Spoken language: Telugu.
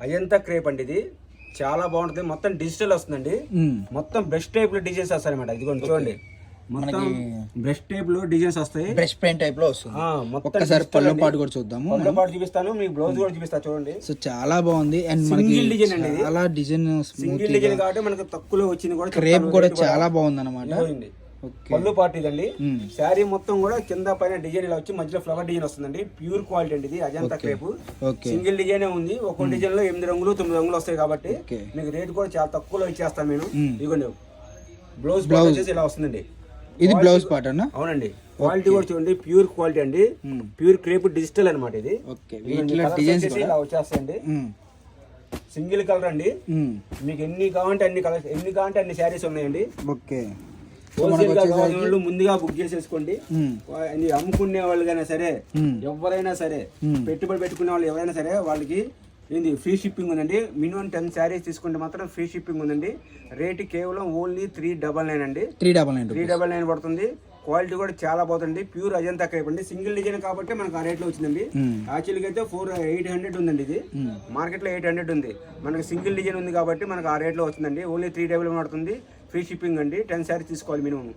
అజంతా క్రేప్ అండి, ఇది చాలా బాగుంటుంది. మొత్తం డిజిటల్ వస్తుందండి, మొత్తం బ్రష్ టైప్ లో డిజైన్స్ వస్తాయి అనమాట. ఇదిగోండి చూడండి, మొత్తం బ్రష్ టైప్ లో డిజైన్స్ వస్తాయి, బ్రష్ పెయింట్ టైప్ లో వస్తుంది. ఒక్కసారి పళ్ళు పాటు కూడా చూద్దాము. పళ్ళు పాటు చూపిస్తాను, మీకు బ్లౌజ్ కూడా చూపిస్తా చూడండి. సో చాలా బాగుంది. అండ్ సింగిల్ డిజైన్ అండి, చాలా డిజైన్ సింగిల్ డిజైన్ కాబట్టి మనకు తక్కువలో వచ్చింది కూడా. క్రేప్ కూడా చాలా బాగుంది అనమాట. పళ్ళు పాటు ఇదండి. శారీ మొత్తం కూడా కింద పైన డిజైన్ ఇలా వచ్చి మధ్యలో ఫ్లవర్ డిజైన్ వస్తుందండి. ప్యూర్ క్వాలిటీ అండి ఇది అజంతా క్రేప్. సింగిల్ డిజైన్ ఉంది, ఒక్కో డిజైన్ లో 8 రంగులు 9 రంగులు వస్తాయి కాబట్టి మీకు రేట్ కూడా చాలా తక్కువలో ఇచ్చేస్తాం నేను. ఇదిగోండి బ్లౌజ్ వచ్చేసి ఇలా వస్తుందండి. ఇది బ్లౌజ్ పార్ట్ అన్న. అవునండి, క్వాలిటీ కూడా చూడండి, ప్యూర్ క్వాలిటీ అండి, ప్యూర్ క్రేప్ డిజిటల్ అనమాట ఇది. ఇలా వచ్చేస్తాయండి, సింగిల్ కలర్ అండి. మీకు ఎన్ని కావాలంటే అన్ని శారీస్ ఉన్నాయండి. ఓకే, ముందుగా బుక్ చేసేసుకోండి. అమ్ముకునే వాళ్ళు కానీ సరే, ఎవరైనా సరే, పెట్టుబడి పెట్టుకునే వాళ్ళు ఎవరైనా సరే, వాళ్ళకి ఏంది ఫ్రీ షిప్పింగ్ ఉందండి. మినిమం 10 శారీస్ తీసుకుంటే మాత్రం ఫ్రీ షిప్పింగ్ ఉందండి. రేట్ కేవలం ఓన్లీ 399 అండి. 399 పడుతుంది. క్వాలిటీ కూడా చాలా బాగుంటుంది, ప్యూర్ అజంతా క్రేప్ అండి. సింగిల్ డిజైన్ కాబట్టి మనకు ఆ రేట్ లో వచ్చిందండి. యాక్చువల్గా అయితే 800 ఉందండి, ఇది మార్కెట్ లో 800 ఉంది. మనకి సింగిల్ డిజైన్ ఉంది కాబట్టి మనకు ఆ రేట్ లో వస్తుందండి. ఓన్లీ 399 పడుతుంది. ఫ్రీ షిప్పింగ్ అండి. 10 శారీస్ తీసుకోవాలి మినిమం.